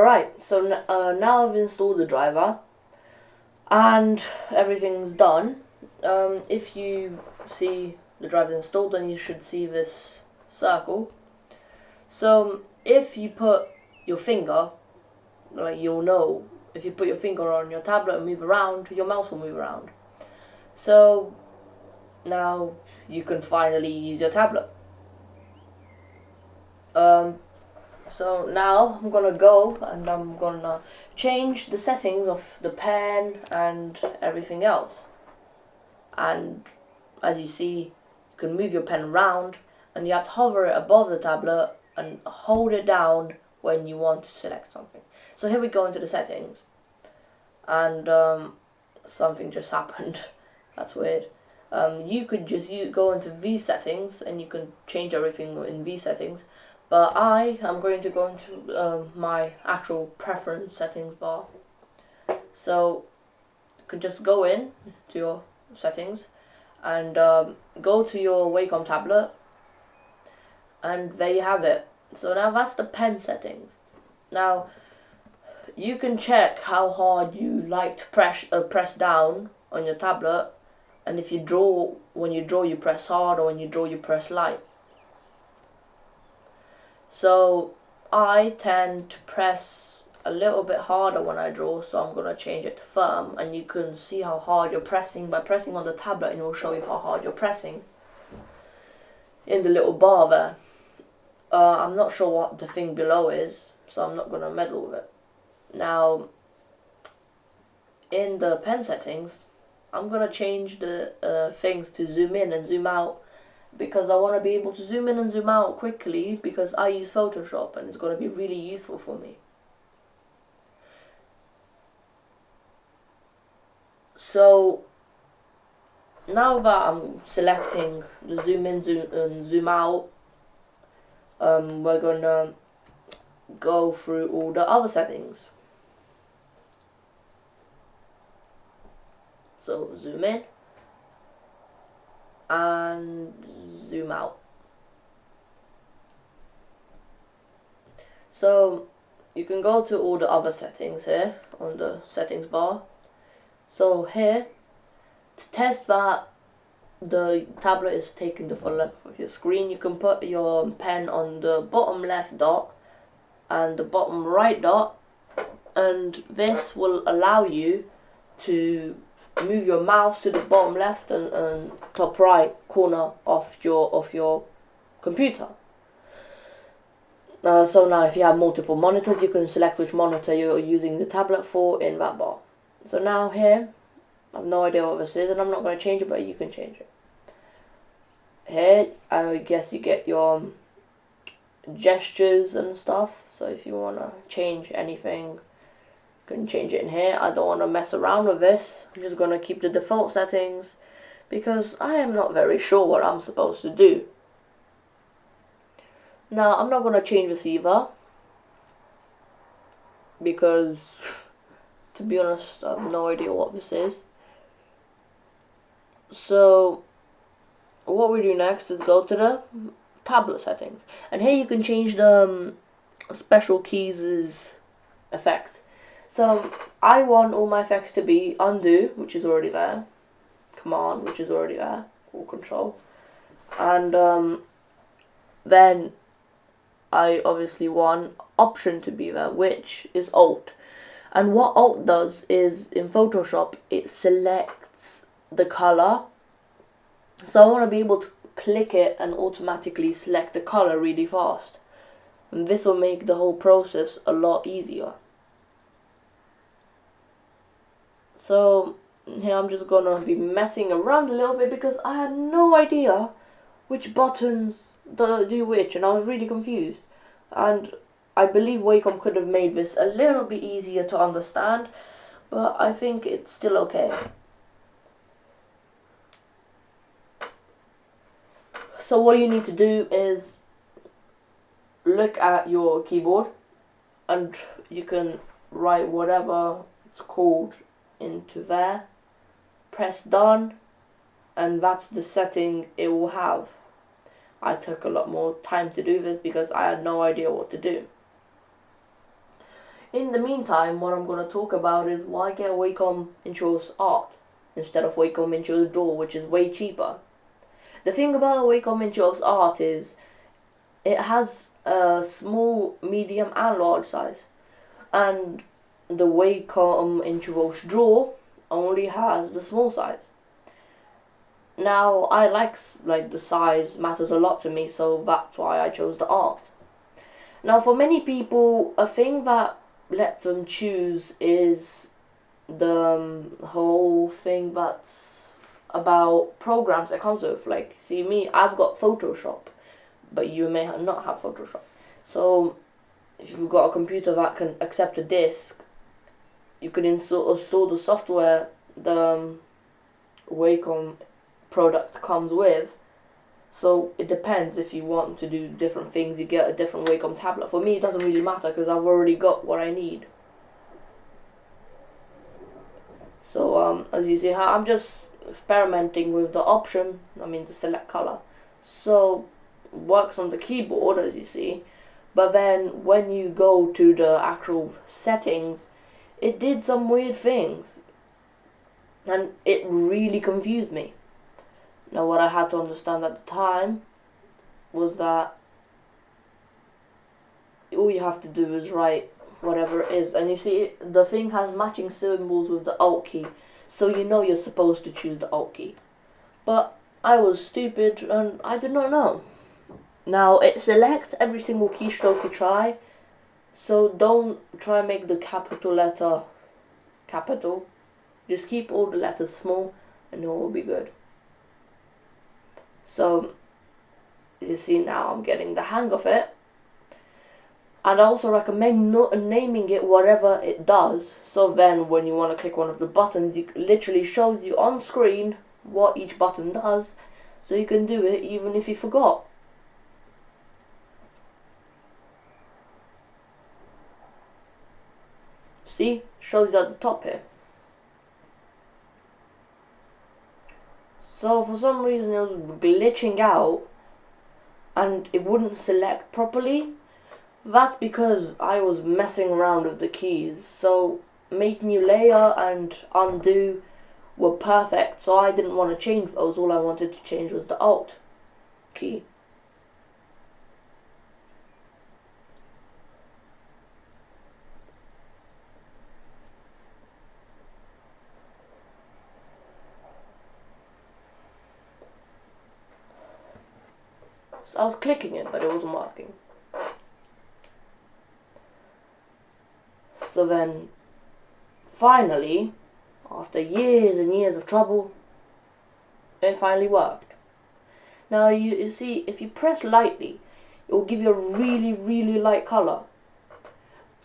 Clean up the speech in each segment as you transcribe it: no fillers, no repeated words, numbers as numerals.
Alright, so now I've installed the driver and everything's done. If you see the driver installed, then you should see this circle. So if you put your finger, like, you'll know, if you put your finger on your tablet and move around, your mouse will move around. So now you can finally use your tablet. So now I'm gonna go and I'm gonna change the settings of the pen and everything else. And as you see, you can move your pen around, and you have to hover it above the tablet and hold it down when you want to select something. So here we go into the settings, and something just happened. That's weird. You could just go into V settings and you can change everything in V settings, but I am going to go into my actual preference settings bar. So you can just go in to your settings and go to your Wacom tablet, and there you have it. So now that's the pen settings. Now you can check how hard you like to press down on your tablet, and if you draw, when you draw you press hard, or when you draw you press light. So I tend to press a little bit harder when I draw, so I'm going to change it to firm, and you can see how hard you're pressing by pressing on the tablet, and it will show you how hard you're pressing in the little bar there. I'm not sure what the thing below is, so I'm not going to meddle with it. Now in the pen settings, I'm going to change the things to zoom in and zoom out, because I want to be able to zoom in and zoom out quickly, because I use Photoshop and it's going to be really useful for me. So now that I'm selecting the zoom in and zoom out, we're going to go through all the other settings. So zoom in and zoom out. So you can go to all the other settings here on the settings bar. So here, to test that the tablet is taking the full length of your screen, you can put your pen on the bottom left dot and the bottom right dot, and this will allow you to move your mouse to the bottom left and top right corner of your computer. So now if you have multiple monitors, you can select which monitor you're using the tablet for in that bar. So now here, I have no idea what this is, and I'm not going to change it, but you can change it. Here, I guess you get your gestures and stuff, so if you want to change anything, you can change it in here. I don't want to mess around with this. I'm just going to keep the default settings, because I am not very sure what I'm supposed to do. Now, I'm not going to change this either, because to be honest, I have no idea what this is. So what we do next is go to the tablet settings, and here you can change the special keys' effect. So I want all my effects to be undo, which is already there, command, which is already there, or control, and then I obviously want option to be there, which is alt. And what alt does is, in Photoshop, it selects the color. So I want to be able to click it and automatically select the color really fast, and this will make the whole process a lot easier. So here I'm just gonna be messing around a little bit, because I had no idea which buttons do which, and I was really confused. And I believe Wacom could have made this a little bit easier to understand, but I think it's still okay. So what you need to do is look at your keyboard, and you can write whatever it's called into there, press done, and that's the setting it will have. I took a lot more time to do this because I had no idea what to do. In the meantime, what I'm going to talk about is why get Wacom Intuos Art instead of Wacom Intuos Draw, which is way cheaper. The thing about Wacom Intuos Art is it has a small, medium, and large size, and the Wacom Intuos Draw only has the small size. Now I like the size matters a lot to me, so that's why I chose the art. Now for many people, a thing that lets them choose is the whole thing that's about programs that comes with. Like, see me, I've got Photoshop, but you may not have Photoshop. So if you've got a computer that can accept a disk, you can install the software the Wacom product comes with. So it depends. If you want to do different things, you get a different Wacom tablet. For me, it doesn't really matter because I've already got what I need. So as you see, I'm just experimenting with the option, the select color. So it works on the keyboard, as you see, but then when you go to the actual settings, it did some weird things, and it really confused me. Now what I had to understand at the time was that all you have to do is write whatever it is, and you see the thing has matching symbols with the Alt key, so you know you're supposed to choose the Alt key. But I was stupid and I did not know. Now it selects every single keystroke you try, so don't try and make the capital letter capital. Just keep all the letters small and it will be good. So you see, now I'm getting the hang of it. And I also recommend naming it whatever it does, so then when you want to click one of the buttons, it literally shows you on screen what each button does, so you can do it even if you forgot. See, shows you at the top here. So for some reason it was glitching out and it wouldn't select properly. That's because I was messing around with the keys. So make new layer and undo were perfect, so I didn't want to change those. All I wanted to change was the Alt key. So I was clicking it, but it wasn't working. So then, finally, after years and years of trouble, it finally worked. Now you see, if you press lightly, it will give you a really, really light color.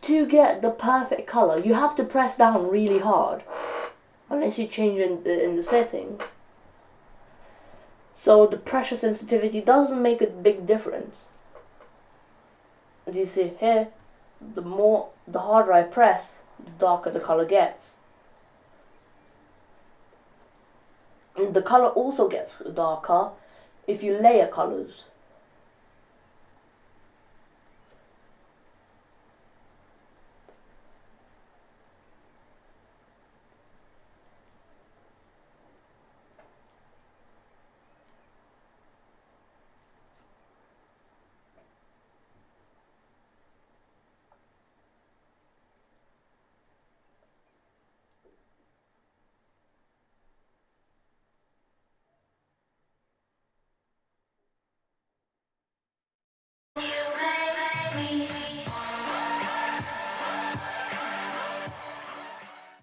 To get the perfect color, you have to press down really hard, unless you change in the settings. So the pressure sensitivity doesn't make a big difference. As you see here, the harder I press, the darker the color gets. And the color also gets darker if you layer colors. You make me